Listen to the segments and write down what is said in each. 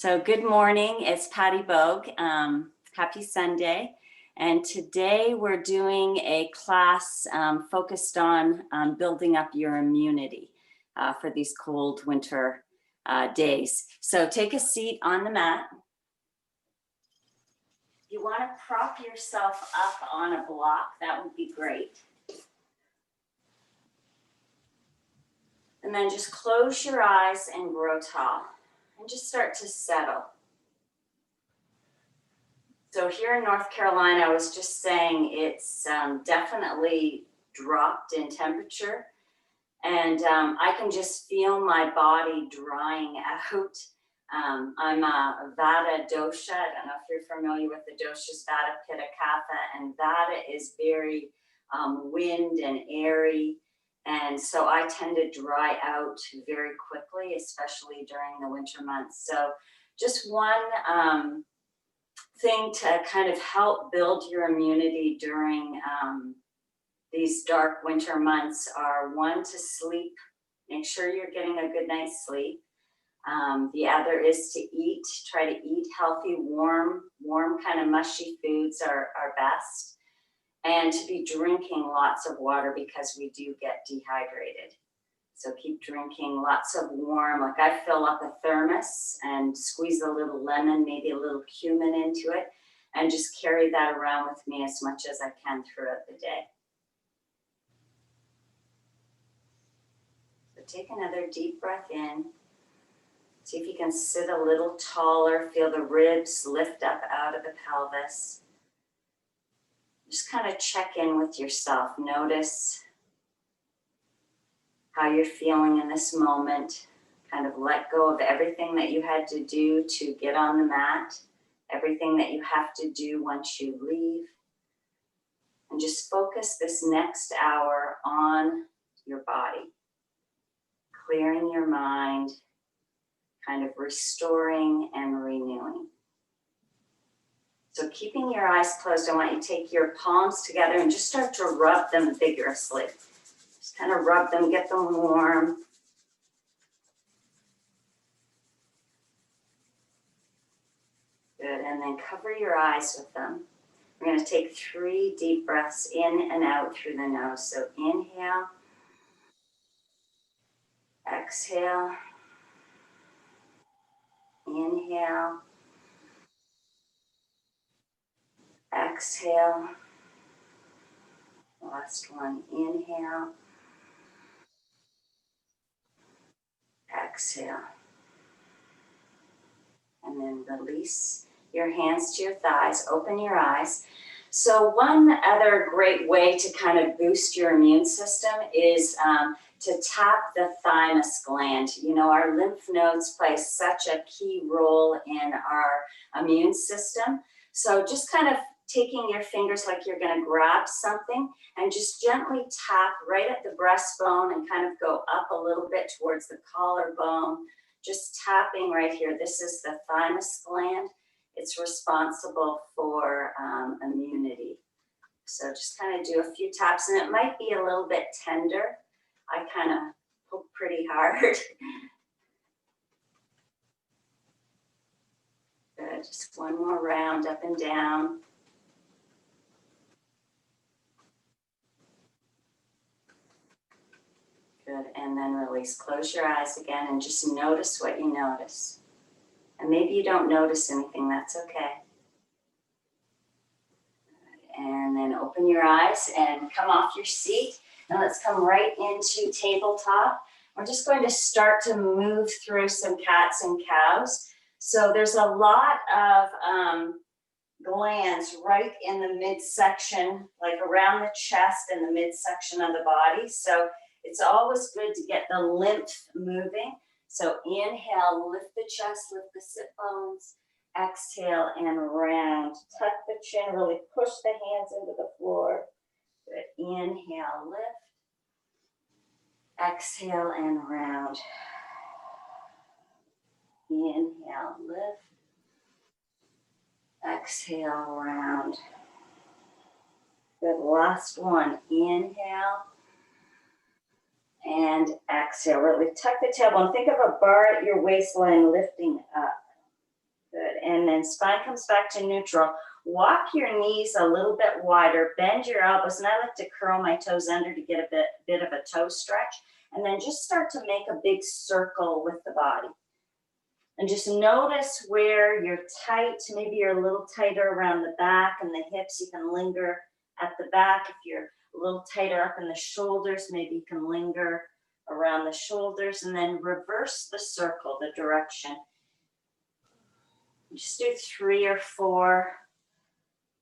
So good morning, it's Patty Bogue. Happy Sunday. And today we're doing a class focused on building up your immunity for these cold winter days. So take a seat on the mat. You want to prop yourself up on a block, that would be great. And then just close your eyes and grow tall and just start to settle. So here in North Carolina, I was just saying it's definitely dropped in temperature, and I can just feel my body drying out. I'm a Vata dosha. I don't know if you're familiar with the doshas, Vata, Pitta, Kapha, and Vata is very wind and airy. And so I tend to dry out very quickly, especially during the winter months. So just one thing to kind of help build your immunity during these dark winter months are one, to sleep. Make sure you're getting a good night's sleep. The other is to eat. Try to eat healthy, warm kind of mushy foods are best. And to be drinking lots of water because we do get dehydrated. So keep drinking lots of warm, like I fill up a thermos and squeeze a little lemon, maybe a little cumin into it, and just carry that around with me as much as I can throughout the day. So take another deep breath in. See if you can sit a little taller, feel the ribs lift up out of the pelvis. Just kind of check in with yourself. Notice how you're feeling in this moment. Kind of let go of everything that you had to do to get on the mat, everything that you have to do once you leave. And just focus this next hour on your body, clearing your mind, kind of restoring and renewing. So keeping your eyes closed, I want you to take your palms together and just start to rub them vigorously. Just kind of rub them, get them warm. Good, and then cover your eyes with them. We're going to take 3 deep breaths in and out through the nose. So inhale, exhale, inhale, exhale. Last one, inhale, exhale. And then release your hands to your thighs, open your eyes. So one other great way to kind of boost your immune system is to tap the thymus gland. You know, our lymph nodes play such a key role in our immune system. So just kind of taking your fingers like you're going to grab something and just gently tap right at the breastbone and kind of go up a little bit towards the collarbone. Just tapping right here. This is the thymus gland. It's responsible for immunity. So just kind of do a few taps, and it might be a little bit tender. I kind of poke pretty hard. Good, just one more round up and down. Good, and then release. Close your eyes again and just notice what you notice. And maybe you don't notice anything, that's okay. And then open your eyes and come off your seat. And let's come right into tabletop. We're just going to start to move through some cats and cows. So there's a lot of glands right in the midsection, like around the chest and the midsection of the body. So it's always good to get the lymph moving. So inhale, lift the chest, lift the sit bones. Exhale and round. Tuck the chin, really push the hands into the floor. Good. Inhale, lift. Exhale and round. Inhale, lift. Exhale, round. Good. Last one. Inhale. And exhale. Really tuck the tailbone. Think of a bar at your waistline lifting up. Good, and then spine comes back to neutral. Walk your knees a little bit wider, bend your elbows, and I like to curl my toes under to get a bit of a toe stretch, and then just start to make a big circle with the body. And just notice where you're tight. Maybe you're a little tighter around the back and the hips. You can linger at the back. If you're a little tighter up in the shoulders, maybe you can linger around the shoulders, and then reverse the circle, the direction. Just do 3 or 4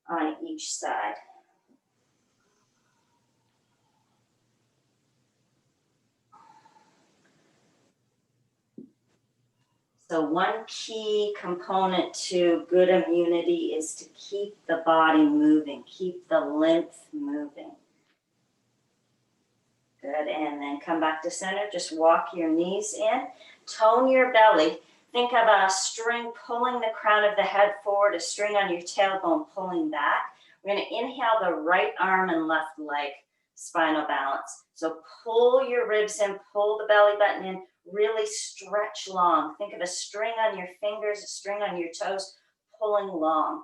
on each side. So one key component to good immunity is to keep the body moving, keep the lymph moving. Good, and then come back to center. Just walk your knees in, tone your belly. Think of a string pulling the crown of the head forward, a string on your tailbone pulling back. We're going to inhale the right arm and left leg, spinal balance. So pull your ribs in, pull the belly button in, really stretch long. Think of a string on your fingers, a string on your toes, pulling long.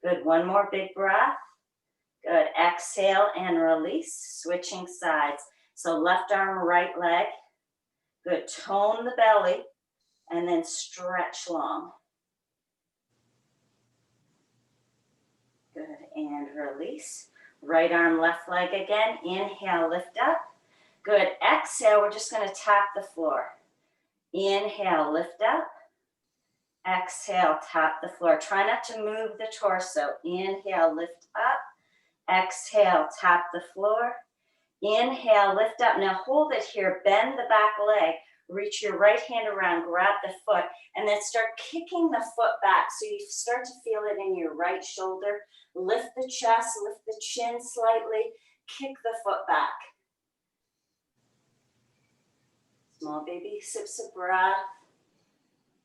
Good, one more big breath. Good, exhale and release, switching sides. So left arm, right leg. Good, tone the belly and then stretch long. Good, and release. Right arm, left leg again. Inhale, lift up. Good, exhale, we're just gonna tap the floor. Inhale, lift up. Exhale, tap the floor. Try not to move the torso. Inhale, lift up. Exhale, tap the floor. Inhale, lift up. Now hold it here, bend the back leg, reach your right hand around, grab the foot, and then start kicking the foot back. So you start to feel it in your right shoulder. Lift the chest, lift the chin slightly, kick the foot back. Small baby sips of breath.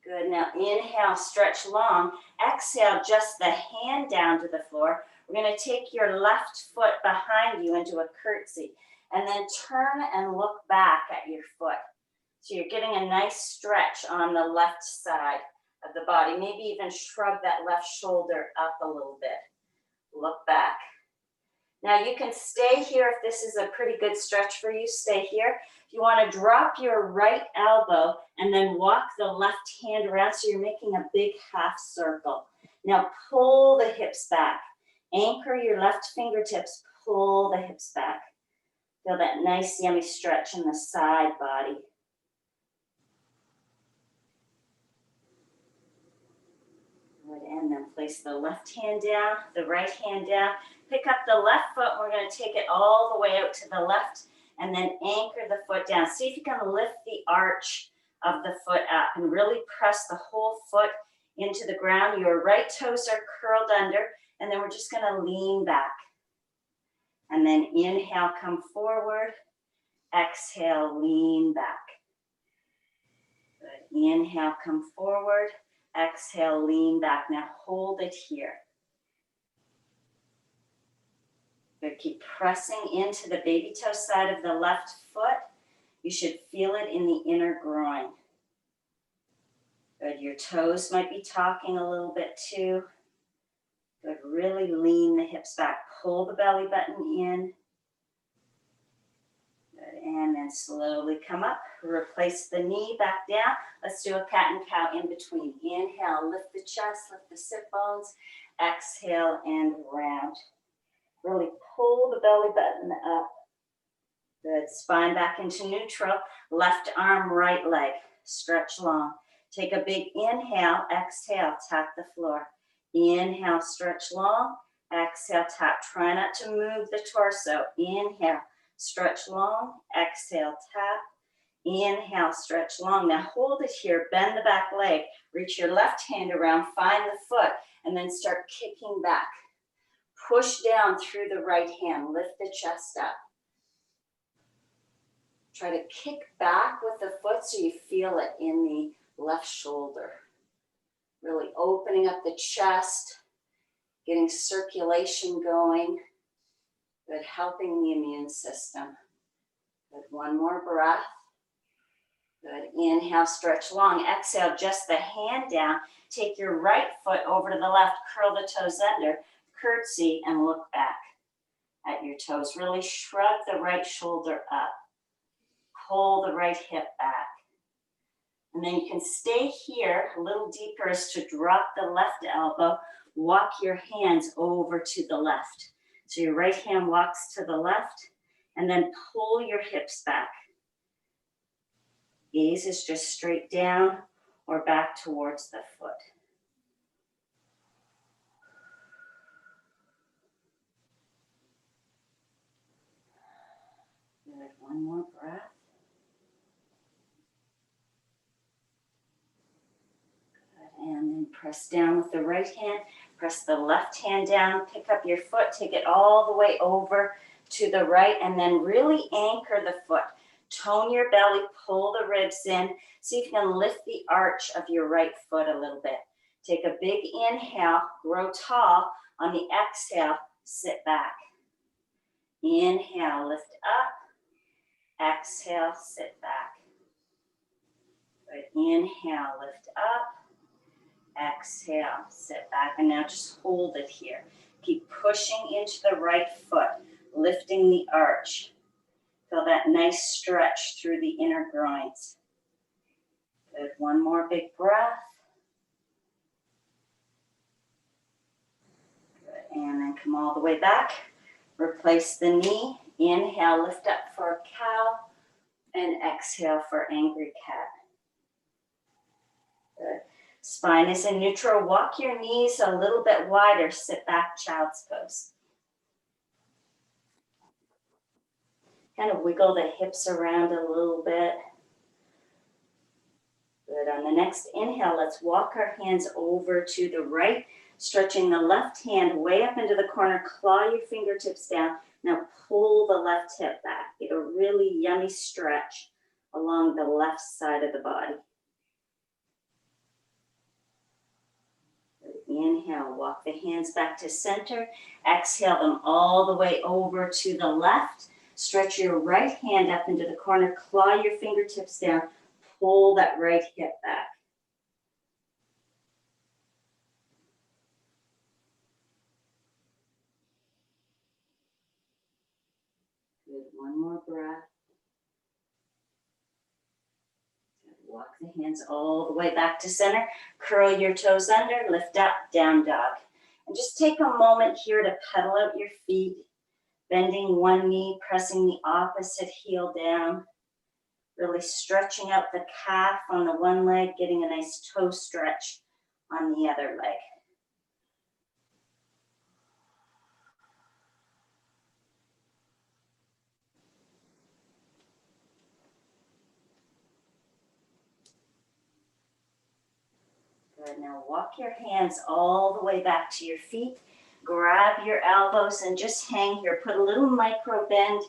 Good, now inhale, stretch long. Exhale, just the hand down to the floor. We're gonna take your left foot behind you into a curtsy, and then turn and look back at your foot. So you're getting a nice stretch on the left side of the body. Maybe even shrug that left shoulder up a little bit. Look back. Now you can stay here if this is a pretty good stretch for you, stay here. If you want to drop your right elbow and then walk the left hand around so you're making a big half circle. Now pull the hips back. Anchor your left fingertips, pull the hips back. Feel that nice yummy stretch in the side body. Good, and then place the left hand down, the right hand down. Pick up the left foot, we're going to take it all the way out to the left and then anchor the foot down. See if you can lift the arch of the foot up and really press the whole foot into the ground. Your right toes are curled under, and then we're just going to lean back. And then inhale, come forward. Exhale, lean back. Good. Inhale, come forward. Exhale, lean back. Now hold it here. Good. Keep pressing into the baby toe side of the left foot. You should feel it in the inner groin. Good. Your toes might be talking a little bit too. Good. Really lean the hips back. Pull the belly button in. Good. And then slowly come up. Replace the knee back down. Let's do a cat and cow in between. Inhale, lift the chest, lift the sit bones. Exhale and round. Really pull the belly button up. Good. Spine back into neutral. Left arm, right leg. Stretch long. Take a big inhale. Exhale, tap the floor. Inhale, stretch long. Exhale, tap. Try not to move the torso. Inhale, stretch long. Exhale, tap. Inhale, stretch long. Now hold it here. Bend the back leg. Reach your left hand around. Find the foot. And then start kicking back. Push down through the right hand. Lift the chest up. Try to kick back with the foot so you feel it in the left shoulder. Really opening up the chest, getting circulation going. Good, helping the immune system. Good, one more breath. Good. Inhale, stretch long. Exhale, just the hand down. Take your right foot over to the left. Curl the toes under. Curtsy and look back at your toes. Really shrug the right shoulder up. Pull the right hip back. And then you can stay here a little deeper as to drop the left elbow. Walk your hands over to the left. So your right hand walks to the left and then pull your hips back. Gaze is just straight down or back towards the foot. Good. One more breath. Good. And then press down with the right hand. Press the left hand down. Pick up your foot. Take it all the way over to the right. And then really anchor the foot. Tone your belly. Pull the ribs in. See if you can lift the arch of your right foot a little bit. Take a big inhale. Grow tall. On the exhale, sit back. Inhale, lift up. Exhale, sit back. Good. Inhale, lift up. Exhale, sit back. And now just hold it here. Keep pushing into the right foot, lifting the arch. Feel that nice stretch through the inner groins. Good. One more big breath. Good. And then come all the way back. Replace the knee. Inhale, lift up for a cow. And exhale for angry cat. Good. Spine is in neutral. Walk your knees a little bit wider. Sit back, child's pose. Kind of wiggle the hips around a little bit. Good. On the next inhale, let's walk our hands over to the right, stretching the left hand way up into the corner. Claw your fingertips down. Now pull the left hip back. Get a really yummy stretch along the left side of the body. Inhale, walk the hands back to center. Exhale them all the way over to the left. Stretch your right hand up into the corner. Claw your fingertips down. Pull that right hip back. Good. One more breath. Walk the hands all the way back to center. Curl your toes under, lift up, down dog. And just take a moment here to pedal out your feet, bending one knee, pressing the opposite heel down. Really stretching out the calf on the one leg, getting a nice toe stretch on the other leg. Good. Now walk your hands all the way back to your feet. Grab your elbows and just hang here. Put a little micro bend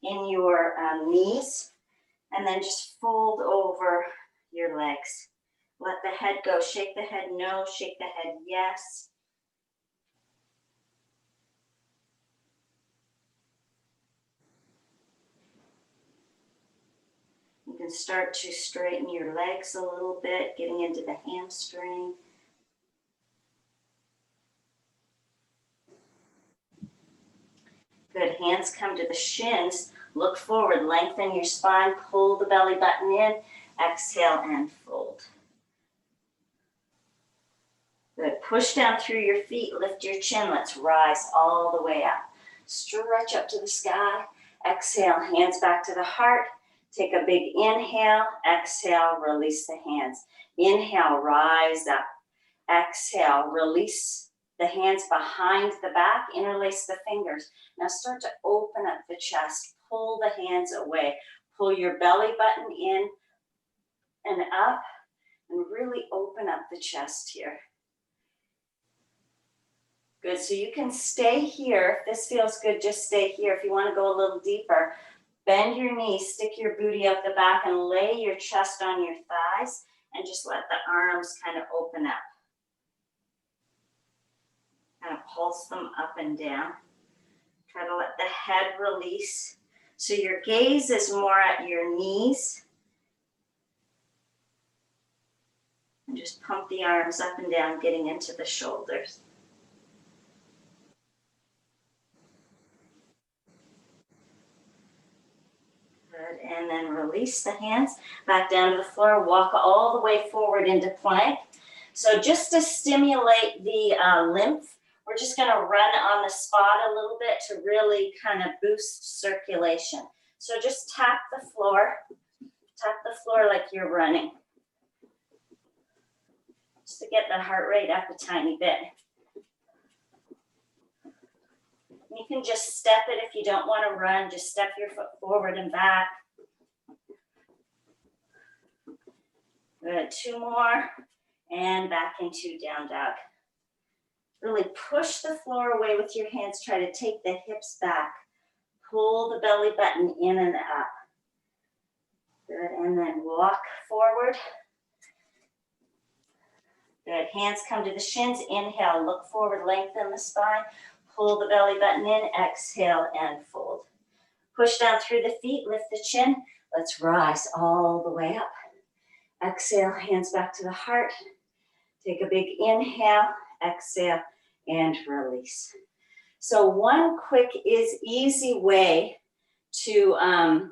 in your knees. And then just fold over your legs. Let the head go. Shake the head no, shake the head yes. You can start to straighten your legs a little bit, getting into the hamstring. Good. Hands come to the shins. Look forward, lengthen your spine, pull the belly button in, exhale and fold. Good. Push down through your feet, lift your chin. Let's rise all the way up. Stretch up to the sky. Exhale, hands back to the heart. Take a big inhale. Exhale, release the hands. Inhale, rise up. Exhale, release the hands behind the back. Interlace the fingers. Now start to open up the chest. Pull the hands away. Pull your belly button in and up. And really open up the chest here. Good, so you can stay here. If this feels good, just stay here. If you want to go a little deeper, bend your knees, stick your booty out the back and lay your chest on your thighs and just let the arms kind of open up. Kind of pulse them up and down. Try to let the head release. So your gaze is more at your knees And just pump the arms up and down, getting into the shoulders. Good, and then release the hands back down to the floor. Walk all the way forward into plank. So just to stimulate the lymph, we're just going to run on the spot a little bit to really kind of boost circulation. So just tap the floor like you're running, just to get the heart rate up a tiny bit. You can just step it if you don't want to run, just step your foot forward and back. Good, 2 more, and back into down dog. Really push the floor away with your hands, try to take the hips back. Pull the belly button in and up. Good, and then walk forward. Good, hands come to the shins, inhale, look forward, lengthen the spine. Pull the belly button in, exhale, and fold. Push down through the feet, lift the chin. Let's rise all the way up. Exhale, hands back to the heart. Take a big inhale, exhale, and release. So one quick easy way to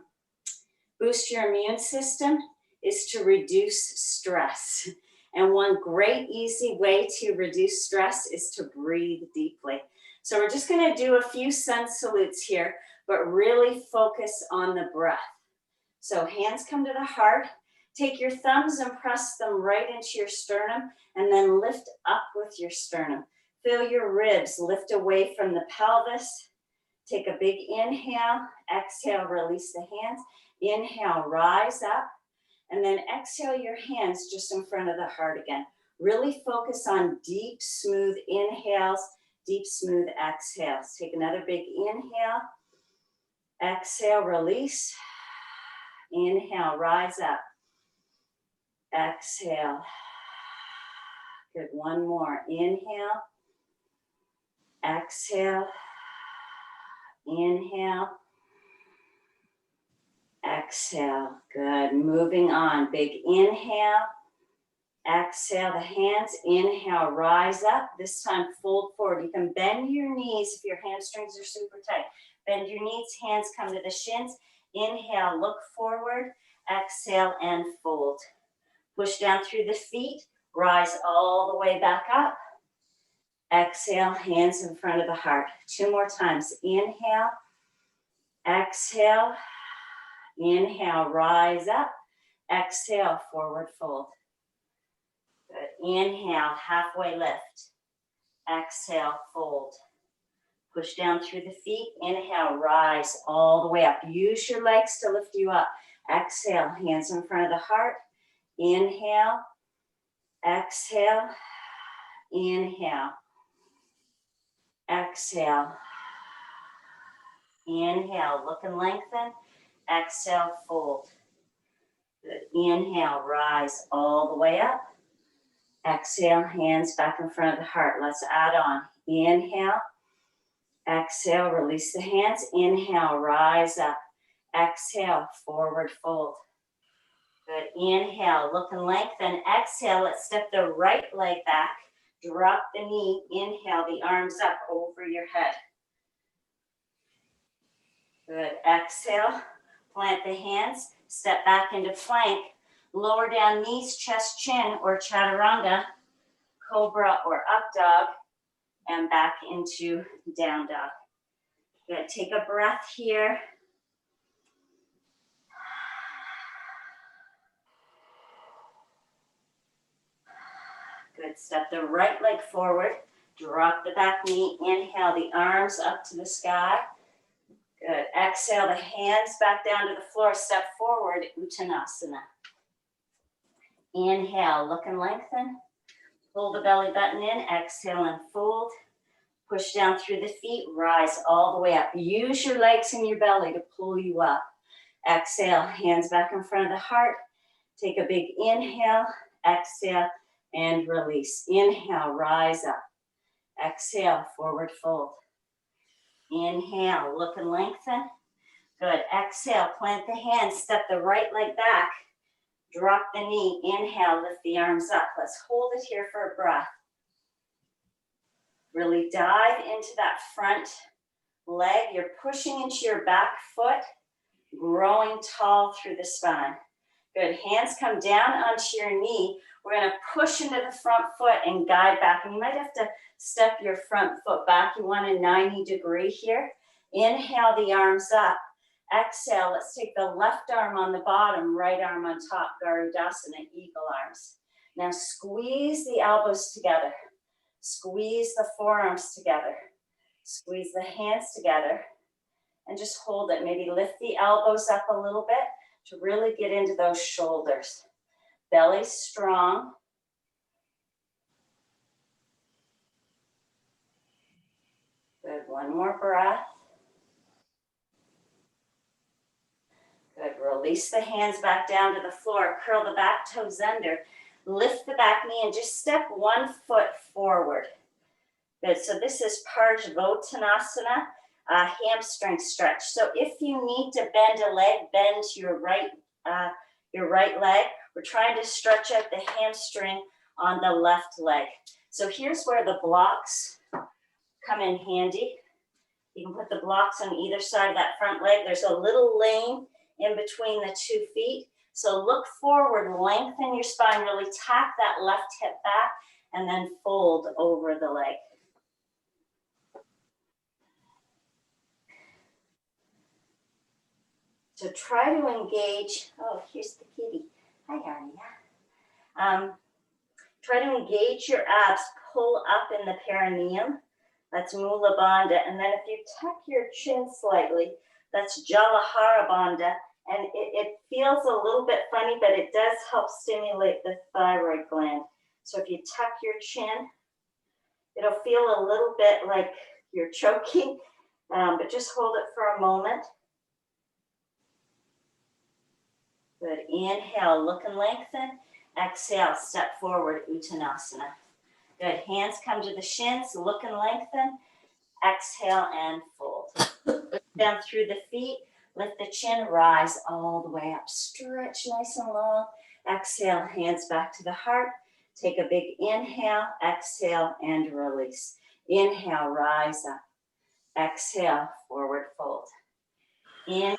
boost your immune system is to reduce stress. And one great easy way to reduce stress is to breathe deeply. So we're just going to do a few sun salutes here, but really focus on the breath. So hands come to the heart. Take your thumbs and press them right into your sternum, and then lift up with your sternum. Feel your ribs lift away from the pelvis. Take a big inhale, exhale, release the hands. Inhale, rise up, and then exhale your hands just in front of the heart again. Really focus on deep, smooth inhales, deep, smooth exhales. Take another big inhale, exhale, release. Inhale, rise up. Exhale. Good, one more. Inhale. Exhale. Inhale. Exhale. Good. Moving on. Big inhale. Exhale the hands. Inhale, rise up. This time fold forward. You can bend your knees if your hamstrings are super tight. Bend your knees, hands come to the shins. Inhale, look forward. Exhale and fold. Push down through the feet, rise all the way back up. Exhale, hands in front of the heart. 2 more times. Inhale, exhale, inhale, rise up. Exhale, forward fold. Good. Inhale, halfway lift. Exhale, fold. Push down through the feet. Inhale, rise all the way up. Use your legs to lift you up. Exhale, hands in front of the heart. Inhale, exhale, inhale, exhale, inhale, look and lengthen, exhale, fold. Good. Inhale, rise all the way up. Exhale, hands back in front of the heart. Let's add on. Inhale, exhale, release the hands. Inhale, rise up. Exhale, forward fold. Good. Inhale, look and lengthen. Exhale, let's step the right leg back. Drop the knee. Inhale, the arms up over your head. Good. Exhale, plant the hands. Step back into plank. Lower down knees, chest, chin, or chaturanga, cobra or up dog, and back into down dog. Good. Take a breath here. Good. Step the right leg forward. Drop the back knee. Inhale the arms up to the sky. Good. Exhale the hands back down to the floor. Step forward, Uttanasana. Inhale, look and lengthen. Pull the belly button in. Exhale and fold. Push down through the feet. Rise all the way up. Use your legs and your belly to pull you up. Exhale, hands back in front of the heart. Take a big inhale. Exhale. And release. Inhale, rise up. Exhale, forward fold. Inhale, look and lengthen. Good. Exhale, plant the hands. Step the right leg back. Drop the knee, inhale, lift the arms up. Let's hold it here for a breath. Really dive into that front leg. You're pushing into your back foot, growing tall through the spine. Good, hands come down onto your knee. We're gonna push into the front foot and guide back. And you might have to step your front foot back. You want a 90-degree here. Inhale the arms up. Exhale, let's take the left arm on the bottom, right arm on top, Garudasana, eagle arms. Now squeeze the elbows together. Squeeze the forearms together. Squeeze the hands together. And just hold it. Maybe lift the elbows up a little bit to really get into those shoulders. Belly strong. Good, one more breath. Good, release the hands back down to the floor. Curl the back toes under. Lift the back knee and just step one foot forward. Good, so this is Parsvottanasana, hamstring stretch. So if you need to bend a leg, bend your right leg. We're trying to stretch out the hamstring on the left leg. So here's where the blocks come in handy. You can put the blocks on either side of that front leg. There's a little lane in between the 2 feet. So look forward, lengthen your spine, really tap that left hip back, and then fold over the leg. So try to engage, oh, here's the kitty. Hi, Arnia. Try to engage your abs, pull up in the perineum. That's Mula Bandha. And then if you tuck your chin slightly, that's Jalahara Bandha. And it feels a little bit funny, but it does help stimulate the thyroid gland. So if you tuck your chin, it'll feel a little bit like you're choking, but just hold it for a moment. Good, inhale, look and lengthen. Exhale, step forward, Uttanasana. Good, hands come to the shins, look and lengthen. Exhale and fold. Down through the feet, lift the chin, rise all the way up. Stretch nice and long. Exhale, hands back to the heart. Take a big inhale, exhale, and release. Inhale, rise up. Exhale, forward fold. Inhale,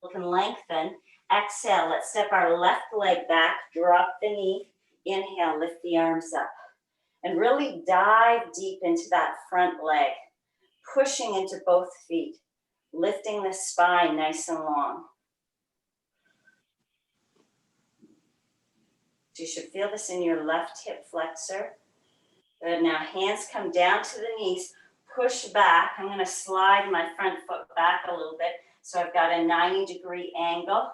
look and lengthen. Exhale, let's step our left leg back, drop the knee. Inhale, lift the arms up. And really dive deep into that front leg, pushing into both feet, lifting the spine nice and long. So you should feel this in your left hip flexor. Good, now hands come down to the knees, push back. I'm gonna slide my front foot back a little bit, so I've got a 90-degree angle.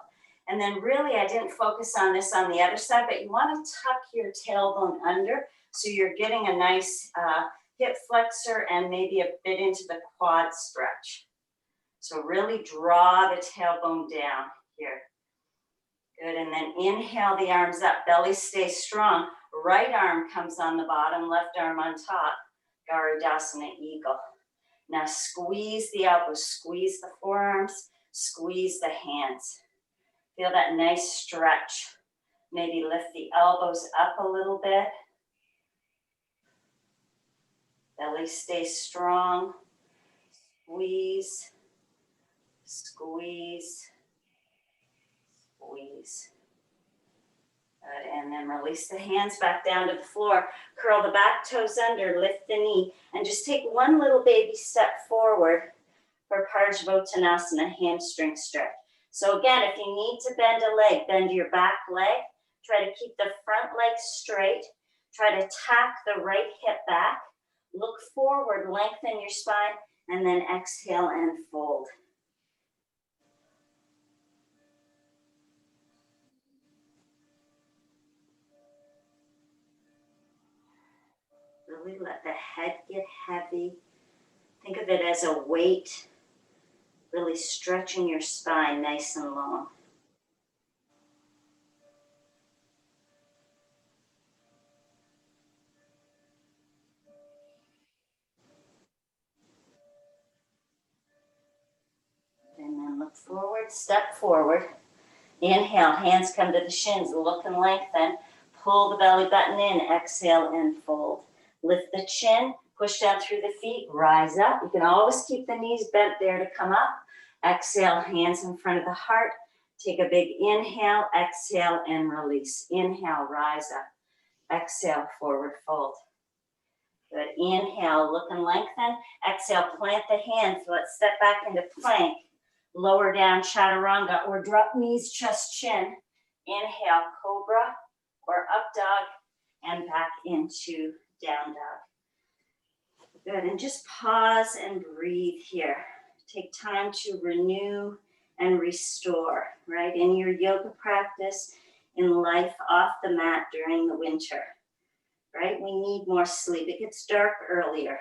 And then really, I didn't focus on this on the other side, but you wanna tuck your tailbone under, so you're getting a nice hip flexor and maybe a bit into the quad stretch. So really draw the tailbone down here. Good, and then inhale the arms up, belly stays strong. Right arm comes on the bottom, left arm on top. Garudasana, eagle. Now squeeze the elbows, squeeze the forearms, squeeze the hands. Feel that nice stretch. Maybe lift the elbows up a little bit. Belly stays strong. Squeeze, squeeze, squeeze. Good, and then release the hands back down to the floor. Curl the back toes under, lift the knee, and just take one little baby step forward for Parsvottanasana, hamstring stretch. So again, if you need to bend a leg, bend your back leg. Try to keep the front leg straight. Try to tack the right hip back. Look forward, lengthen your spine, and then exhale and fold. Really let the head get heavy. Think of it as a weight, really stretching your spine nice and long. And then look forward, step forward. Inhale, hands come to the shins, look and lengthen. Pull the belly button in, exhale and fold. Lift the chin, push down through the feet, rise up. You can always keep the knees bent there to come up. Exhale, hands in front of the heart. Take a big inhale, exhale and release. Inhale, rise up. Exhale, forward fold. Good. Inhale, look and lengthen. Exhale, plant the hands. Let's step back into plank. Lower down, chaturanga, or drop knees, chest, chin. Inhale, cobra or up dog, and back into down dog. Good, and just pause and breathe here. Take time to renew and restore, right? In your yoga practice, in life off the mat during the winter, right? We need more sleep. It gets dark earlier.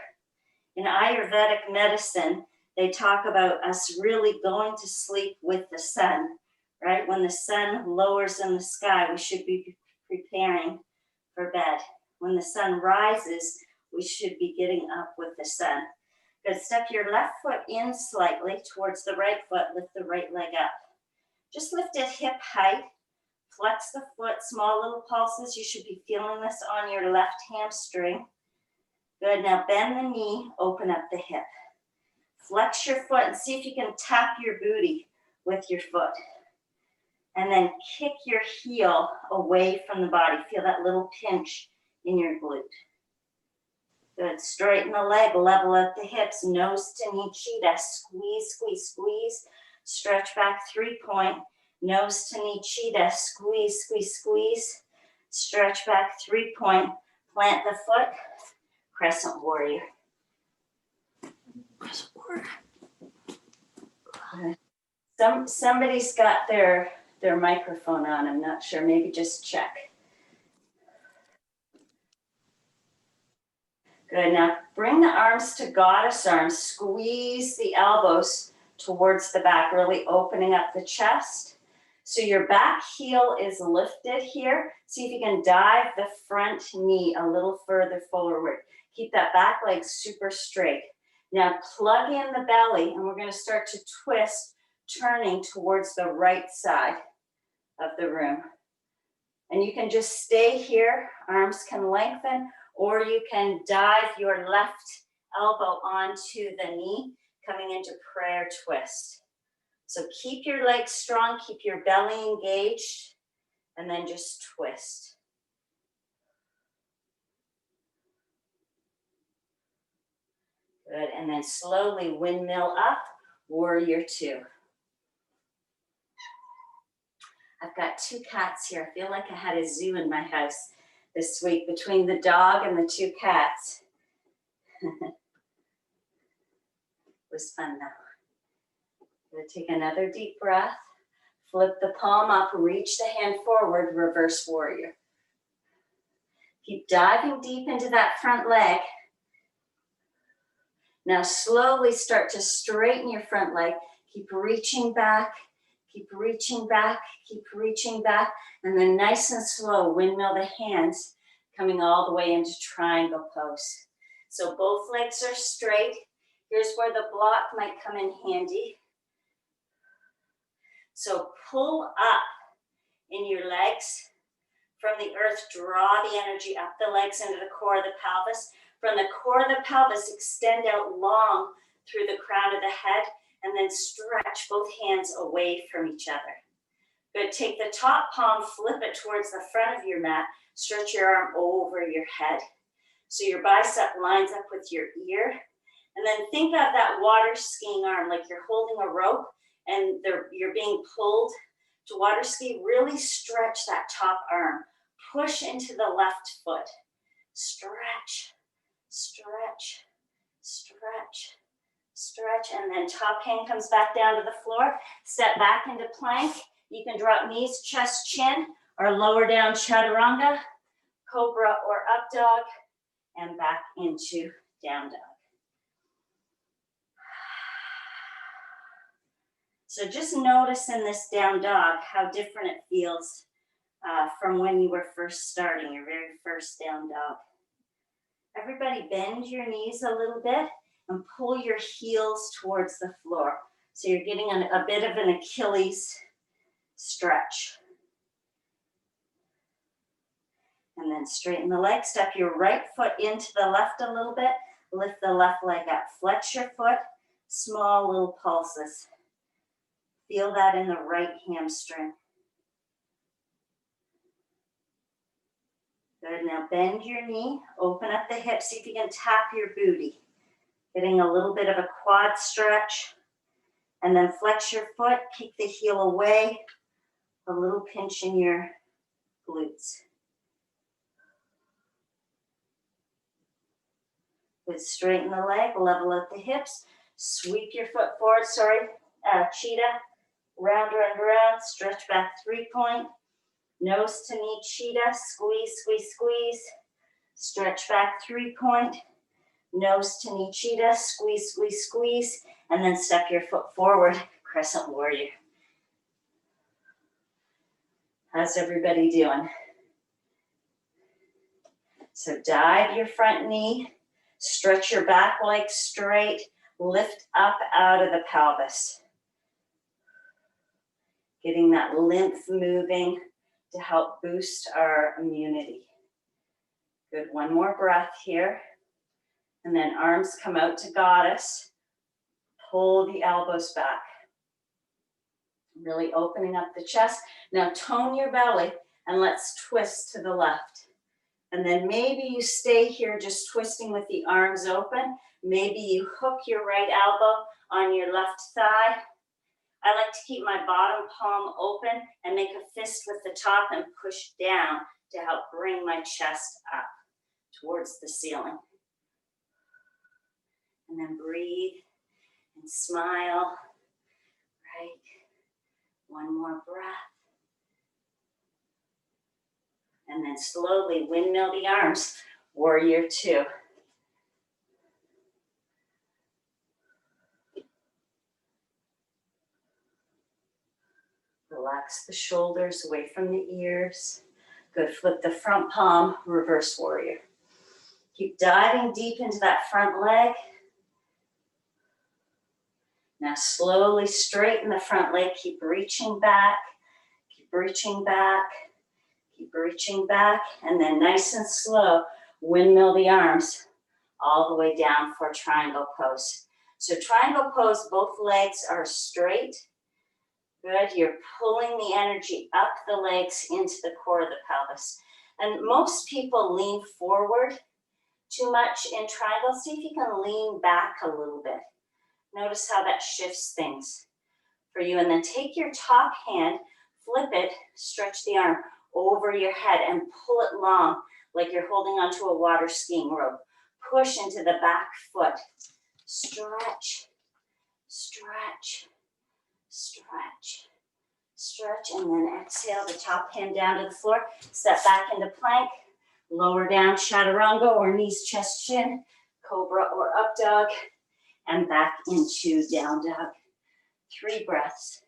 In Ayurvedic medicine, they talk about us really going to sleep with the sun, right? When the sun lowers in the sky, we should be preparing for bed. When the sun rises, we should be getting up with the sun. Good. Step your left foot in slightly towards the right foot. Lift the right leg up. Just lift it hip height. Flex the foot, small little pulses. You should be feeling this on your left hamstring. Good. Now bend the knee, open up the hip. Flex your foot and see if you can tap your booty with your foot. And then kick your heel away from the body. Feel that little pinch in your glute. Good. Straighten the leg, level out the hips, nose to knee cheetah. Squeeze, squeeze, squeeze. Stretch back 3-point. Nose to knee cheetah. Squeeze, squeeze, squeeze. Stretch back 3-point. Plant the foot. Crescent warrior. Crescent warrior. Good. Somebody's got their microphone on. I'm not sure. Maybe just check. Good. Now bring the arms to goddess arms. Squeeze the elbows towards the back, really opening up the chest. So your back heel is lifted here. See if you can dive the front knee a little further forward. Keep that back leg super straight. Now plug in the belly, and we're going to start to twist, turning towards the right side of the room. And you can just stay here. Arms can lengthen, or you can dive your left elbow onto the knee, coming into prayer twist. So keep your legs strong, keep your belly engaged, and then just twist. Good, and then slowly windmill up, warrior two. I've got 2 cats here. I feel like I had a zoo in my house this week between the dog and the 2 cats. It was fun though. We'll take another deep breath. Flip the palm up, reach the hand forward, reverse warrior. Keep diving deep into that front leg. Now slowly start to straighten your front leg. Keep reaching back, keep reaching back, keep reaching back. And then nice and slow, windmill the hands, coming all the way into triangle pose. So both legs are straight. Here's where the block might come in handy. So pull up in your legs. From the earth, draw the energy up the legs into the core of the pelvis. From the core of the pelvis, extend out long through the crown of the head, and then stretch both hands away from each other. Good. Take the top palm, flip it towards the front of your mat. Stretch your arm over your head. So your bicep lines up with your ear. And then think of that water skiing arm like you're holding a rope and you're being pulled to water ski. Really stretch that top arm. Push into the left foot. Stretch, stretch, stretch, stretch. And then top hand comes back down to the floor. Step back into plank. You can drop knees, chest, chin, or lower down chaturanga, cobra or up dog, and back into down dog. So just notice in this down dog how different it feels from when you were first starting, your very first down dog. Everybody bend your knees a little bit and pull your heels towards the floor. So you're getting a bit of an Achilles stretch. And then straighten the leg, step your right foot into the left a little bit, lift the left leg up, flex your foot, small little pulses. Feel that in the right hamstring. Good, now bend your knee, open up the hips, see if you can tap your booty. Getting a little bit of a quad stretch. And then flex your foot, kick the heel away, a little pinch in your glutes. Good, straighten the leg, level at the hips, sweep your foot forward, cheetah, round, round, round, stretch back 3-point, nose to knee cheetah, squeeze, squeeze, squeeze, stretch back 3-point, nose to knee cheetah, squeeze, squeeze, squeeze, and then step your foot forward, crescent warrior. How's everybody doing? So dive your front knee, stretch your back leg straight, lift up out of the pelvis. Getting that lymph moving to help boost our immunity. Good, one more breath here. And then arms come out to goddess. Pull the elbows back. Really opening up the chest. Now tone your belly and let's twist to the left. And then maybe you stay here just twisting with the arms open. Maybe you hook your right elbow on your left thigh. I like to keep my bottom palm open and make a fist with the top and push down to help bring my chest up towards the ceiling. And then breathe and smile. Right. One more breath. And then slowly windmill the arms. Warrior 2. Relax the shoulders away from the ears. Good, flip the front palm, reverse warrior. Keep diving deep into that front leg. Now slowly straighten the front leg, keep reaching back, keep reaching back, keep reaching back, and then nice and slow, windmill the arms all the way down for triangle pose. So triangle pose, both legs are straight. Good, you're pulling the energy up the legs into the core of the pelvis. And most people lean forward too much in triangle. See if you can lean back a little bit. Notice how that shifts things for you. And then take your top hand, flip it, stretch the arm over your head and pull it long like you're holding onto a water skiing rope. Push into the back foot. Stretch, stretch, stretch, stretch, and then exhale the top hand down to the floor. Step back into plank, lower down, chaturanga or knees, chest, chin, cobra or up dog, and back into down dog. 3 breaths.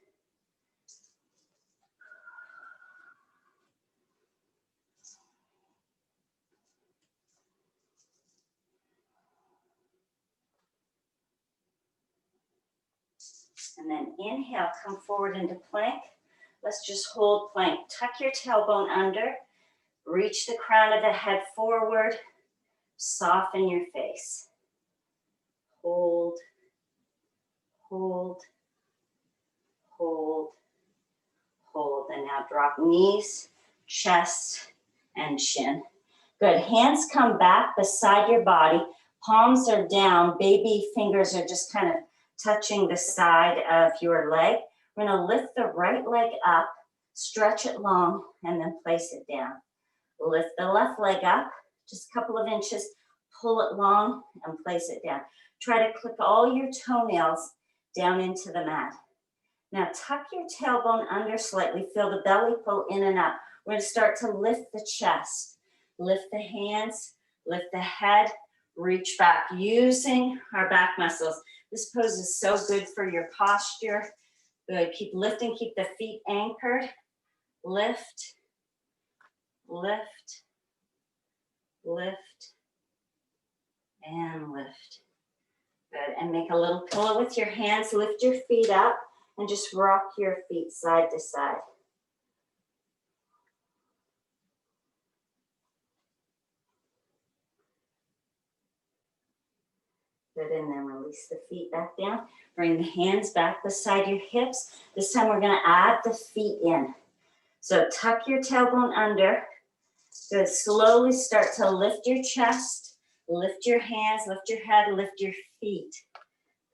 And then inhale, come forward into plank. Let's just hold plank. Tuck your tailbone under. Reach the crown of the head forward. Soften your face. Hold, hold, hold, hold. And now drop knees, chest, and chin. Good. Hands come back beside your body. Palms are down. Baby fingers are just kind of touching the side of your leg. We're going to lift the right leg up, stretch it long, and then place it down. Lift the left leg up, just a couple of inches, pull it long, and place it down. Try to click all your toenails down into the mat. Now tuck your tailbone under slightly, feel the belly pull in and up. We're going to start to lift the chest. Lift the hands, lift the head, reach back using our back muscles. This pose is so good for your posture. Good, keep lifting, keep the feet anchored. Lift, lift, lift, and lift. Good, and make a little pillow with your hands. Lift your feet up and just rock your feet side to side. Good, and then release the feet back down. Bring the hands back beside your hips. This time we're gonna add the feet in. So tuck your tailbone under. Good, slowly start to lift your chest, lift your hands, lift your head, lift your feet.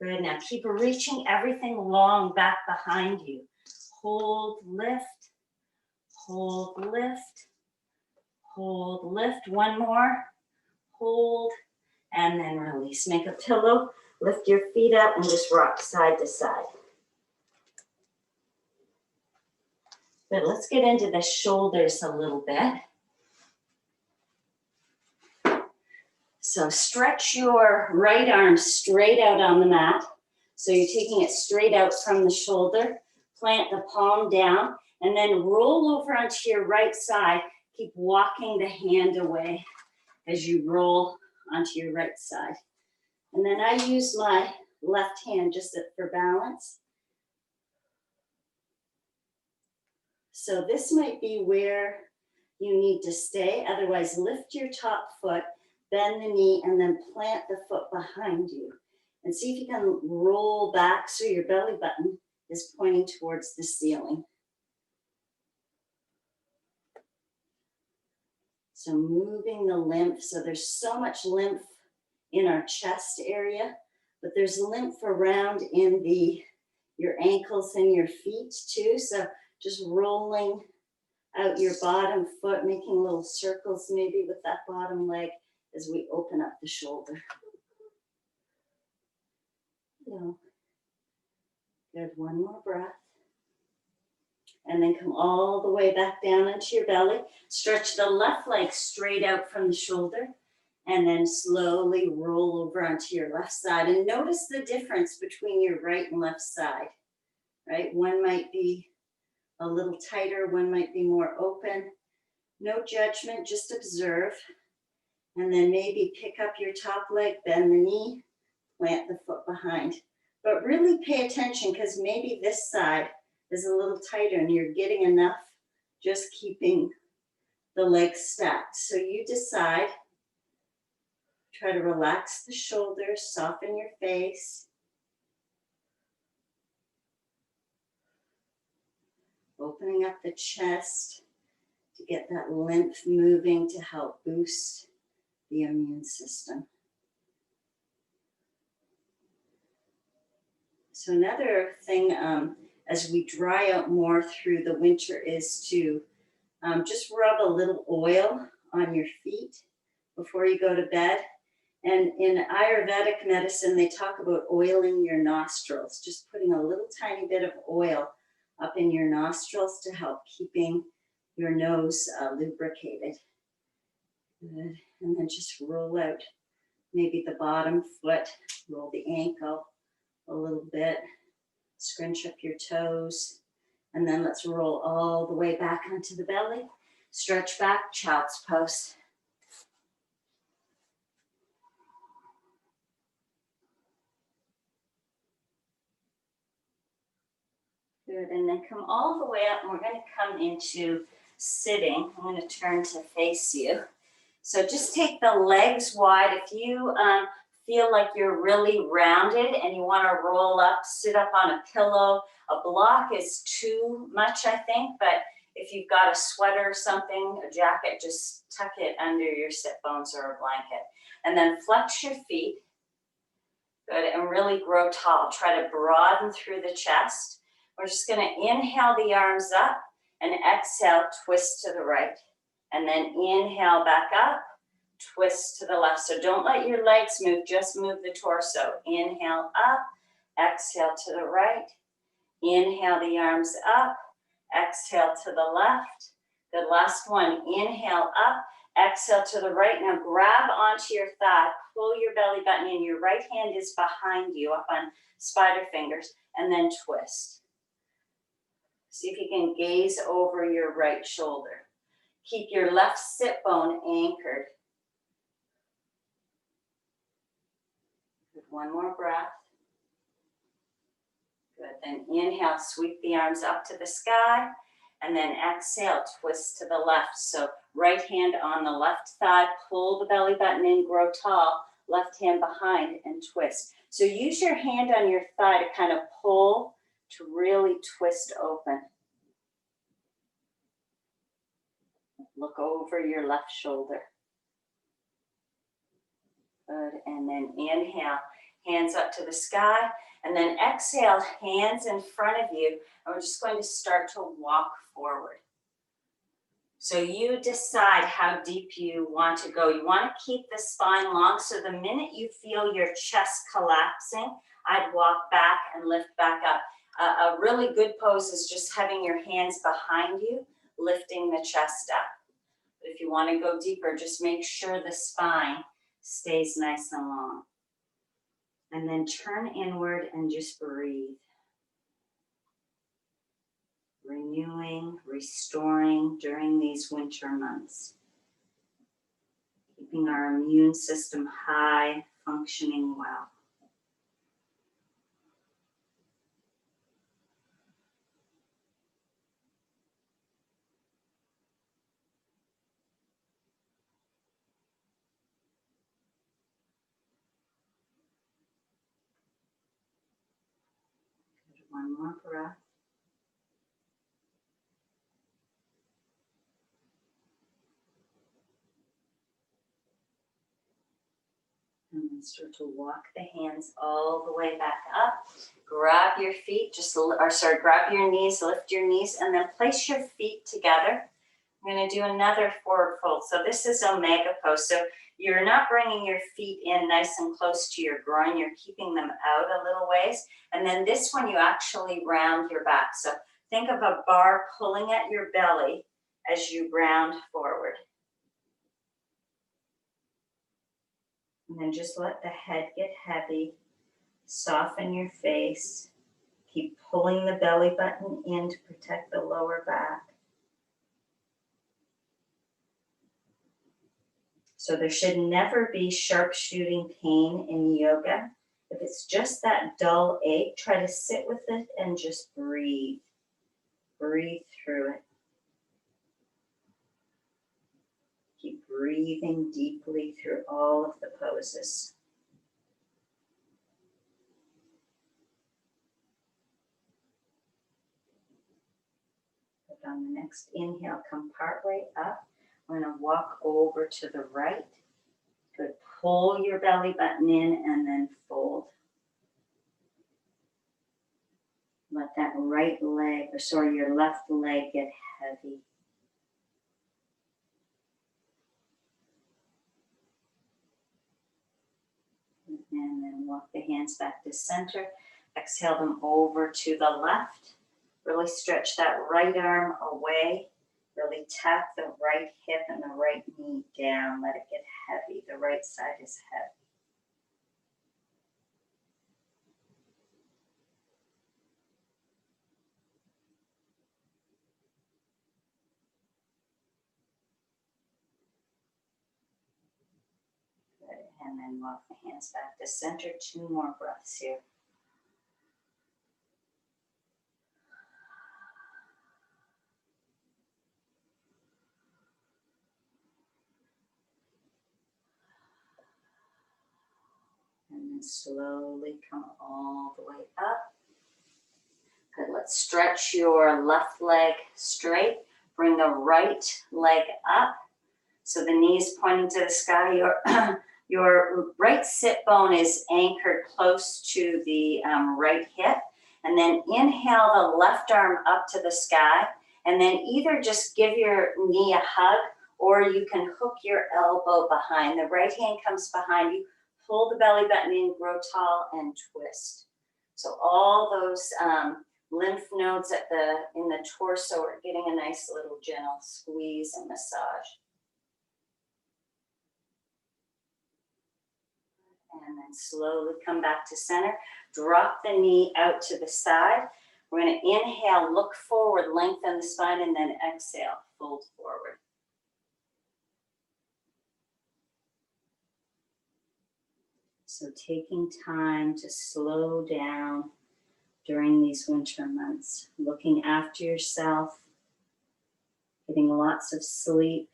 Good, now keep reaching everything long back behind you. Hold, lift, hold, lift, hold, lift. One more, hold, and then release. Make a pillow, lift your feet up and just rock side to side. Good, let's get into the shoulders a little bit. So stretch your right arm straight out on the mat. So you're taking it straight out from the shoulder. Plant the palm down and then roll over onto your right side. Keep walking the hand away as you roll onto your right side. And then I use my left hand just for balance. So this might be where you need to stay. Otherwise, lift your top foot, bend the knee, and then plant the foot behind you. And see if you can roll back so your belly button is pointing towards the ceiling. So moving the lymph. So there's so much lymph in our chest area, but there's lymph around in your ankles and your feet too. So just rolling out your bottom foot, making little circles maybe with that bottom leg as we open up the shoulder. Good, one more breath. And then come all the way back down into your belly. Stretch the left leg straight out from the shoulder and then slowly roll over onto your left side. And notice the difference between your right and left side, right? One might be a little tighter, one might be more open. No judgment, just observe. And then maybe pick up your top leg, bend the knee, plant the foot behind. But really pay attention because maybe this side is a little tighter and you're getting enough just keeping the legs stacked. So you decide, try to relax the shoulders, soften your face. Opening up the chest to get that lymph moving to help boost the immune system. So another thing as we dry out more through the winter is to just rub a little oil on your feet before you go to bed. And in Ayurvedic medicine, they talk about oiling your nostrils, just putting a little tiny bit of oil up in your nostrils to help keeping your nose lubricated. Good. And then just roll out maybe the bottom foot, roll the ankle a little bit, scrunch up your toes, and then let's roll all the way back onto the belly. Stretch back, child's pose. Good, and then come all the way up, and we're going to come into sitting. I'm going to turn to face you. So just take the legs wide. If you feel like you're really rounded and you want to roll up, sit up on a pillow. A block is too much, I think, but if you've got a sweater or something, a jacket, just tuck it under your sit bones or a blanket. And then flex your feet. Good, and really grow tall. Try to broaden through the chest. We're just going to inhale the arms up and exhale, twist to the right. And then inhale back up, twist to the left. So don't let your legs move, just move the torso. Inhale up, exhale to the right. Inhale the arms up, exhale to the left. Good, last one. Inhale up, exhale to the right. Now grab onto your thigh, pull your belly button in. Your right hand is behind you, up on spider fingers, and then twist. See if you can gaze over your right shoulder. Keep your left sit bone anchored. Good, one more breath. Good, then inhale, sweep the arms up to the sky, and then exhale, twist to the left. So right hand on the left thigh, pull the belly button in, grow tall. left hand behind and twist. So use your hand on your thigh to kind of pull to really twist open. Look over your left shoulder. Good, and then inhale, hands up to the sky, and then exhale, hands in front of you, and we're just going to start to walk forward. So you decide how deep you want to go. You want to keep the spine long, so the minute you feel your chest collapsing, I'd walk back and lift back up. A really good pose is just having your hands behind you, lifting the chest up. But if you want to go deeper, just make sure the spine stays nice and long. And then turn inward and just breathe. Renewing, restoring during these winter months. Keeping our immune system high, functioning well. Good. One more breath. And then start to walk the hands all the way back up. Grab your feet, grab your knees, lift your knees, and then place your feet together. I'm going to do another forward fold. So this is Omega pose. So you're not bringing your feet in nice and close to your groin. You're keeping them out a little ways. And then this one, you actually round your back. So think of a bar pulling at your belly as you round forward. And then just let the head get heavy. Soften your face. Keep pulling the belly button in to protect the lower back. So there should never be sharpshooting pain in yoga. If it's just that dull ache, try to sit with it and just breathe. Breathe through it. Keep breathing deeply through all of the poses. But on the next inhale, come partway up. We're going to walk over to the right. Good. Pull your belly button in and then fold. Let that your left leg get heavy. And then walk the hands back to center. Exhale them over to the left. Really stretch that right arm away. Really tap the right hip and the right knee down. Let it get heavy. The right side is heavy. Good. And then walk the hands back to center. 2 more breaths here. And then slowly come all the way up. Good, let's stretch your left leg straight. Bring the right leg up. So the knee is pointing to the sky. Your right sit bone is anchored close to the right hip. And then inhale the left arm up to the sky. And then either just give your knee a hug, or you can hook your elbow behind. The right hand comes behind you. Pull the belly button in, grow tall, and twist. So all those lymph nodes in the torso are getting a nice little gentle squeeze and massage. And then slowly come back to center. Drop the knee out to the side. We're going to inhale, look forward, lengthen the spine, and then exhale, fold forward. So taking time to slow down during these winter months, looking after yourself, getting lots of sleep,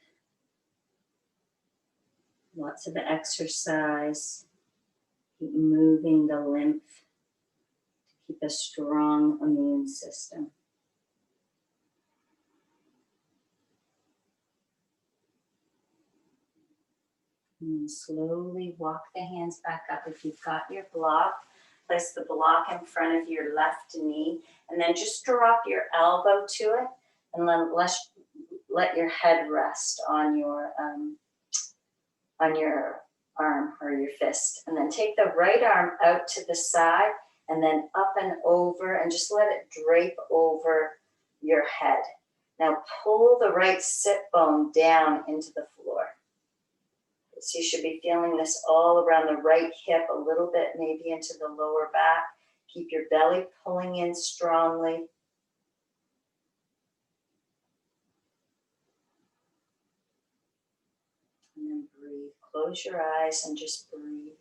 Lots of exercise. Keep moving the lymph to keep a strong immune system. And then slowly walk the hands back up. If you've got your block, place the block in front of your left knee, and then just drop your elbow to it, and then let your head rest on your arm or your fist. And then take the right arm out to the side, and then up and over, and just let it drape over your head. Now pull the right sit bone down into the floor. So you should be feeling this all around the right hip, a little bit maybe into the lower back. Keep your belly pulling in strongly. And then breathe. Close your eyes and just breathe.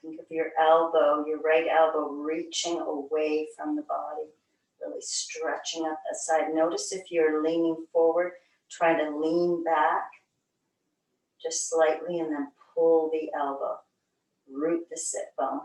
Think of your elbow, your right elbow reaching away from the body, really stretching up that side. Notice if you're leaning forward, try to lean back just slightly and then pull the elbow. Root the sit bone.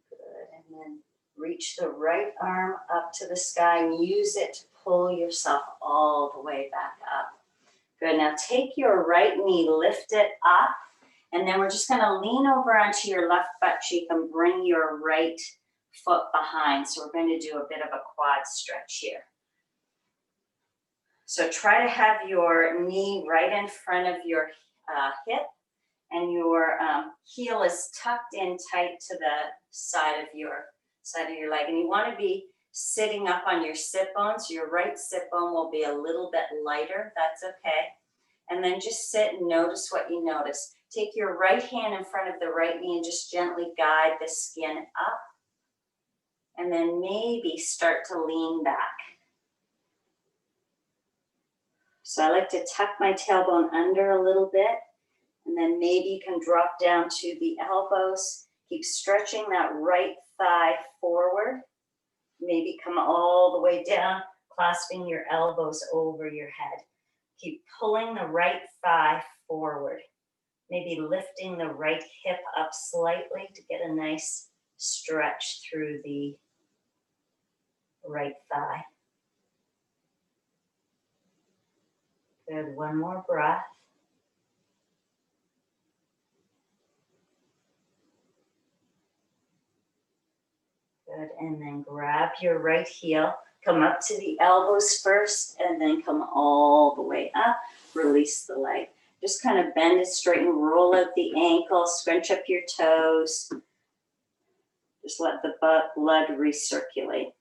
Good. And then reach the right arm up to the sky and use it to pull yourself all the way back up. Good. Now take your right knee, lift it up, and then we're just going to lean over onto your left butt cheek and bring your right foot behind. So we're going to do a bit of a quad stretch here. So try to have your knee right in front of your hip, and your heel is tucked in tight to the side of your leg. And you want to be sitting up on your sit bone, so your right sit bone will be a little bit lighter. That's okay. And then just sit and notice what you notice. Take your right hand in front of the right knee and just gently guide the skin up. And then maybe start to lean back. So I like to tuck my tailbone under a little bit, and then maybe you can drop down to the elbows. Keep stretching that right thigh forward. Maybe come all the way down, clasping your elbows over your head. Keep pulling the right thigh forward. Maybe lifting the right hip up slightly to get a nice stretch through the right thigh. Good, one more breath. Good, and then grab your right heel, come up to the elbows first, and then come all the way up, release the leg. Just kind of bend it straight and roll out the ankle, scrunch up your toes. Just let the blood recirculate.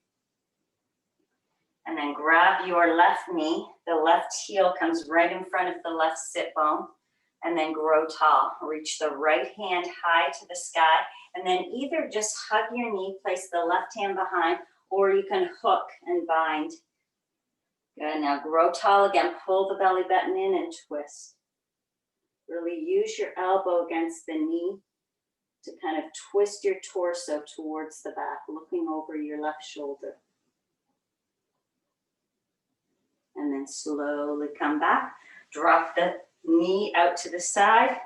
And then grab your left knee. The left heel comes right in front of the left sit bone. And then grow tall. Reach the right hand high to the sky. And then either just hug your knee, place the left hand behind, or you can hook and bind. Good, now grow tall again. Pull the belly button in and twist. Really use your elbow against the knee to kind of twist your torso towards the back, looking over your left shoulder. And then slowly come back. Drop the knee out to the side.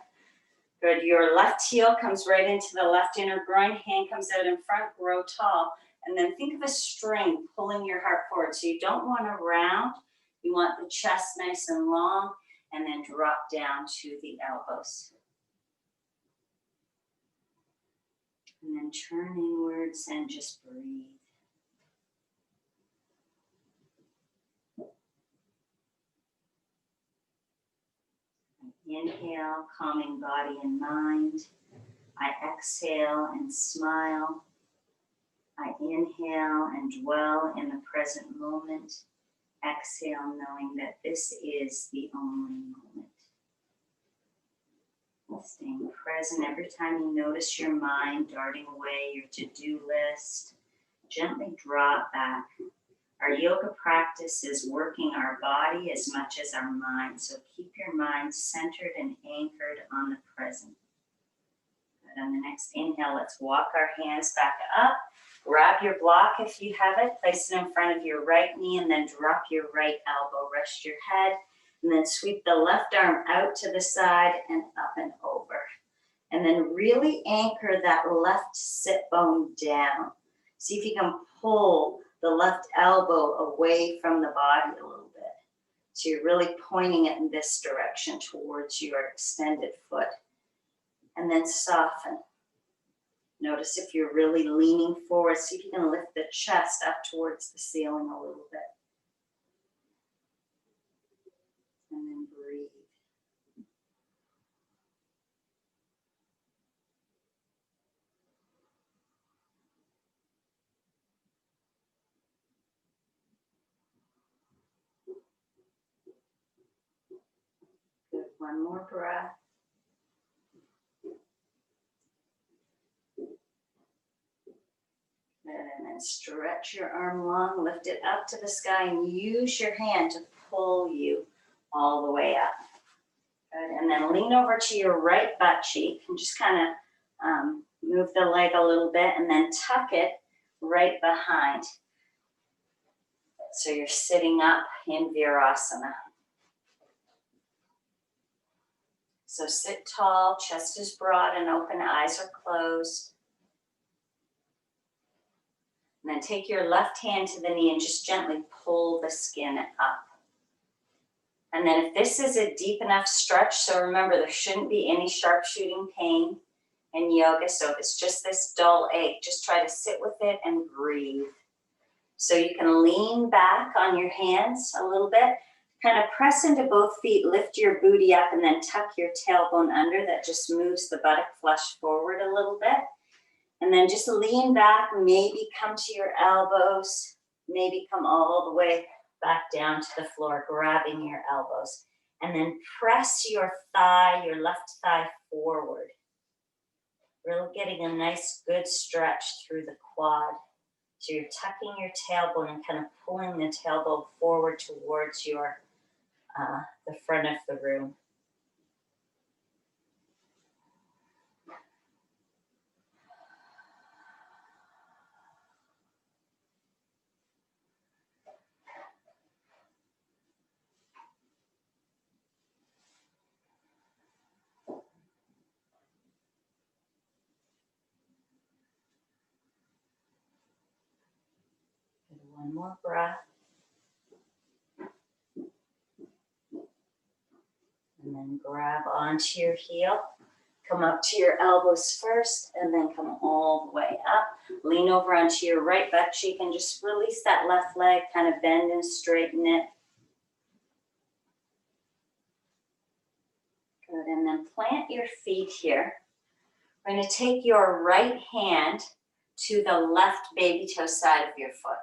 Good, your left heel comes right into the left inner groin, hand comes out in front, grow tall. And then think of a string pulling your heart forward. So you don't want to round, you want the chest nice and long, and then drop down to the elbows. And then turn inwards and just breathe. Inhale, calming body and mind. I exhale and smile. I inhale and dwell in the present moment. Exhale, knowing that this is the only moment. Staying present every time you notice your mind darting away, your to-do list, gently draw it back. Our yoga practice is working our body as much as our mind, so keep your mind centered and anchored on the present. Good. On the next Next inhale, let's walk our hands back up. Grab your block if you have it, place it in front of your right knee, and then drop your right elbow. Rest your head, and then sweep the left arm out to the side and up and over. And then really anchor that left sit bone down. See if you can pull the left elbow away from the body a little bit. So you're really pointing it in this direction towards your extended foot. And then soften. Notice if you're really leaning forward, see if you can lift the chest up towards the ceiling a little bit. And then breathe. Good, one more breath. And then stretch your arm long, lift it up to the sky, and use your hand to pull you all the way up. Good. And then lean over to your right butt cheek and just kind of move the leg a little bit and then tuck it right behind. So you're sitting up in Virasana. So sit tall, chest is broad and open, eyes are closed. And then take your left hand to the knee and just gently pull the skin up. And then if this is a deep enough stretch, so remember there shouldn't be any sharp shooting pain in yoga. So if it's just this dull ache, just try to sit with it and breathe. So you can lean back on your hands a little bit, kind of press into both feet, lift your booty up and then tuck your tailbone under. That just moves the buttock flush forward a little bit. And then just lean back, maybe come to your elbows, maybe come all the way back down to the floor, grabbing your elbows. And then press your thigh, your left thigh forward. Really getting a nice good stretch through the quad. So you're tucking your tailbone and kind of pulling the tailbone forward towards your the front of the room. One more breath. And then grab onto your heel. Come up to your elbows first and then come all the way up. Lean over onto your right butt cheek and just release that left leg, kind of bend and straighten it. Good, and then plant your feet here. We're going to take your right hand to the left baby toe side of your foot.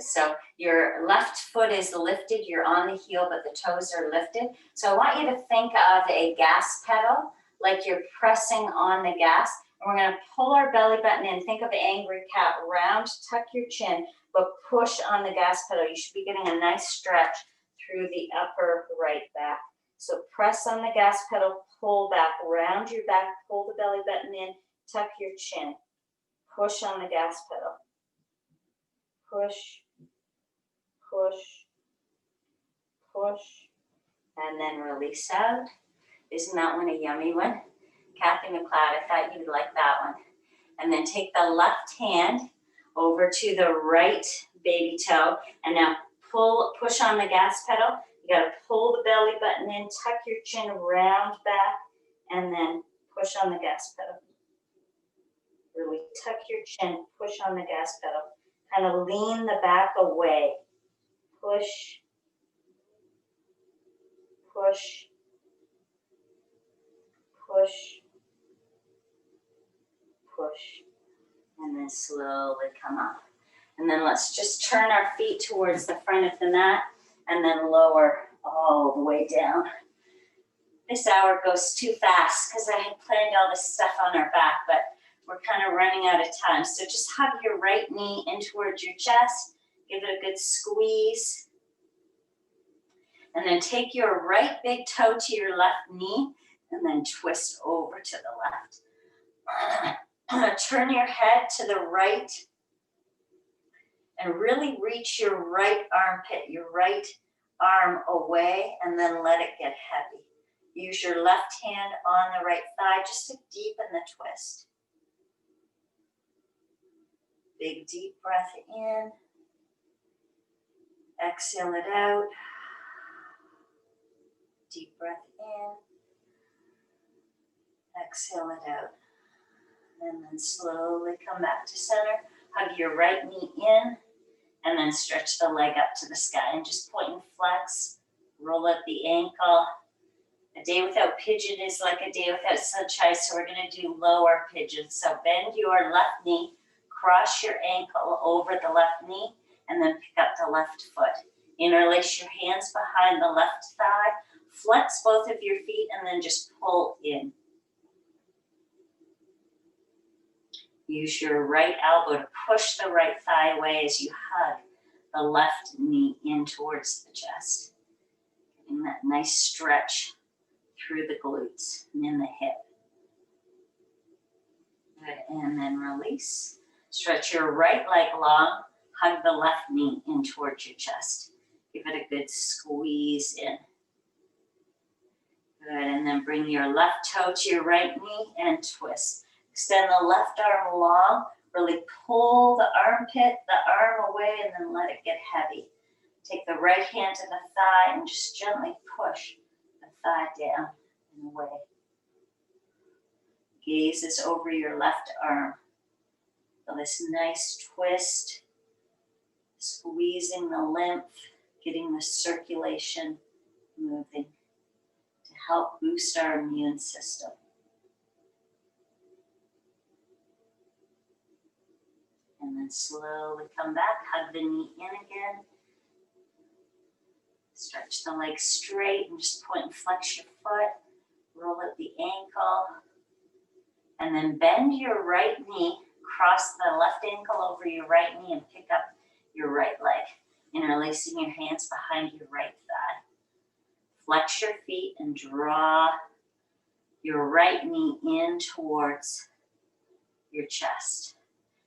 So your left foot is lifted, you're on the heel, but the toes are lifted. So I want you to think of a gas pedal, like you're pressing on the gas. And we're going to pull our belly button in. Think of an angry cat. Round, tuck your chin, but push on the gas pedal. You should be getting a nice stretch through the upper right back. So press on the gas pedal, pull back, round your back, pull the belly button in, tuck your chin. Push on the gas pedal. Push, push, push, and then release out. Isn't that one a yummy one? Kathy McLeod, I thought you'd like that one. And then take the left hand over to the right baby toe, and now push on the gas pedal. You gotta pull the belly button in, tuck your chin, round back, and then push on the gas pedal. Really tuck your chin, push on the gas pedal. Kind of lean the back away. Push, push, push, push, and then slowly come up. And then let's just turn our feet towards the front of the mat and then lower all the way down. This hour goes too fast because I had planned all this stuff on our back, but we're kind of running out of time. So just hug your right knee in towards your chest. Give it a good squeeze. And then take your right big toe to your left knee and then twist over to the left. Turn your head to the right and really reach your right armpit, your right arm away, and then let it get heavy. Use your left hand on the right thigh just to deepen the twist. Big deep breath in. Exhale it out. Deep breath in. Exhale it out. And then slowly come back to center. Hug your right knee in. And then stretch the leg up to the sky and just point and flex. Roll up the ankle. A day without pigeon is like a day without sunshine, so we're going to do lower pigeon. So bend your left knee, cross your ankle over the left knee, and then pick up the left foot. Interlace your hands behind the left thigh, flex both of your feet, and then just pull in. Use your right elbow to push the right thigh away as you hug the left knee in towards the chest. Getting that nice stretch through the glutes and in the hip. Good, and then release. Stretch your right leg long, hug the left knee in towards your chest. Give it a good squeeze in. Good, and then bring your left toe to your right knee and twist. Extend the left arm long, really pull the armpit, the arm away, and then let it get heavy. Take the right hand to the thigh and just gently push the thigh down and away. Gaze is over your left arm. Feel this nice twist, squeezing the lymph, getting the circulation moving to help boost our immune system. And then slowly come back, hug the knee in again. Stretch the leg straight and just point and flex your foot. Roll up the ankle. And then bend your right knee, cross the left ankle over your right knee and pick up your right leg. Interlacing your hands behind your right thigh. Flex your feet and draw your right knee in towards your chest.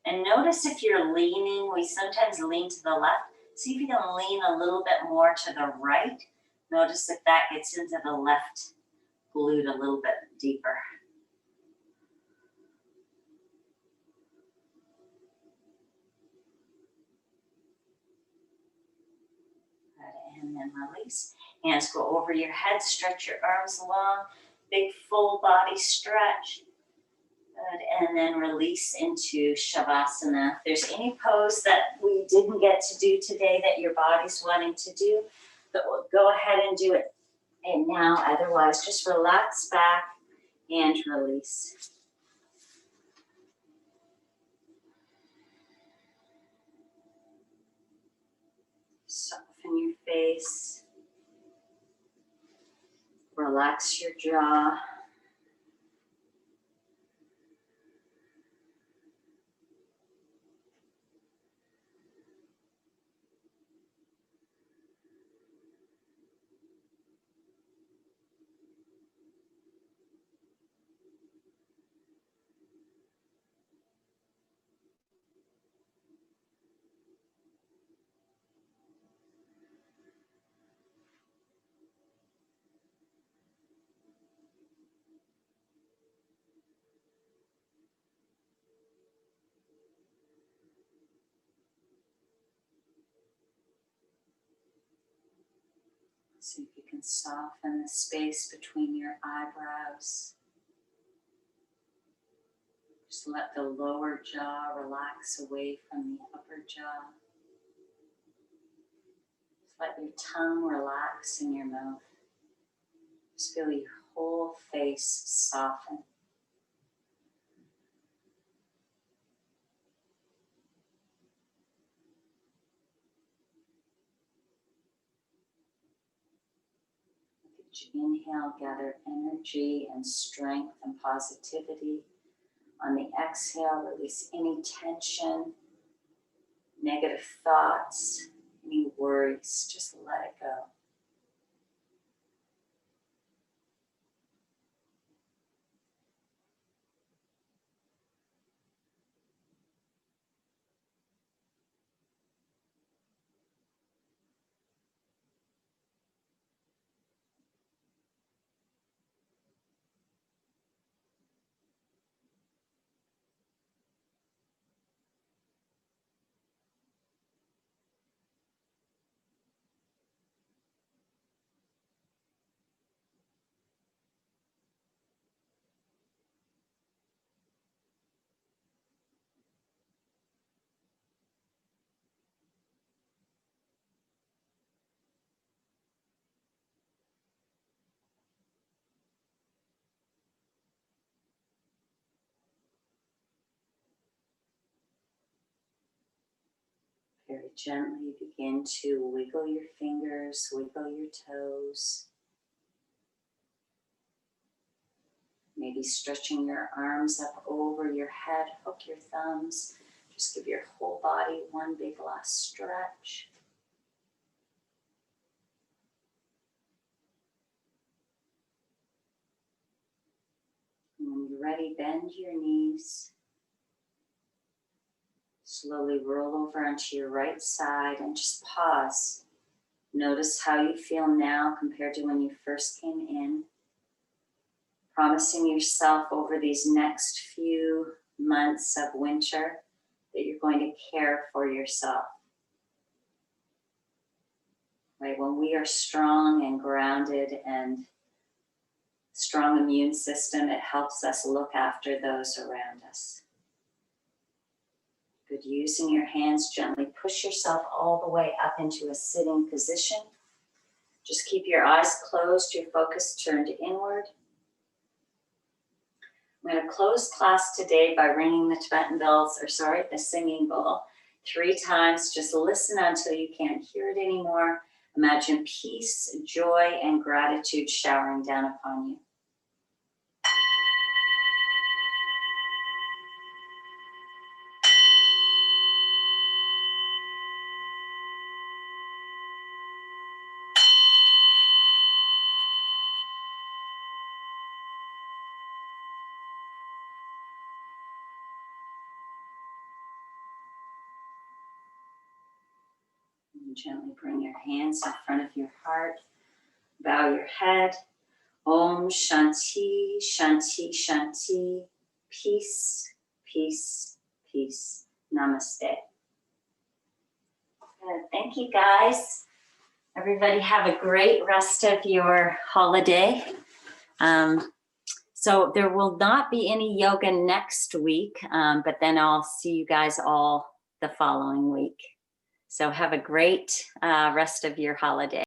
And notice if you're leaning, we sometimes lean to the left. See if you can lean a little bit more to the right. Notice if that gets into the left glute a little bit deeper. Good, and then release. Hands go over your head, stretch your arms long. Big full body stretch. Good, and then release into Shavasana. If there's any pose that we didn't get to do today that your body's wanting to do, go ahead and do it and now. Otherwise, just relax back and release. Soften your face. Relax your jaw. See if you can soften the space between your eyebrows. Just let the lower jaw relax away from the upper jaw. Just let your tongue relax in your mouth. Just feel your whole face soften. Inhale, gather energy and strength and positivity. On the exhale, release any tension, negative thoughts, any worries. Just let it go. Very gently begin to wiggle your fingers, wiggle your toes. Maybe stretching your arms up over your head, hook your thumbs. Just give your whole body one big last stretch. And when you're ready, bend your knees. Slowly roll over onto your right side and just pause. Notice how you feel now compared to when you first came in. Promising yourself over these next few months of winter that you're going to care for yourself. Right? When we are strong and grounded and strong immune system, it helps us look after those around us. Good. Using your hands, gently push yourself all the way up into a sitting position. Just keep your eyes closed, your focus turned inward. I'm going to close class today by ringing the Tibetan bells, the singing bowl 3 times. Just listen until you can't hear it anymore. Imagine peace, joy, and gratitude showering down upon you. And gently bring your hands in front of your heart. Bow your head. Om Shanti, Shanti, Shanti. Peace, peace, peace. Namaste. Thank you, guys. Everybody have a great rest of your holiday. So there will not be any yoga next week, but then I'll see you guys all the following week. So have a great rest of your holiday.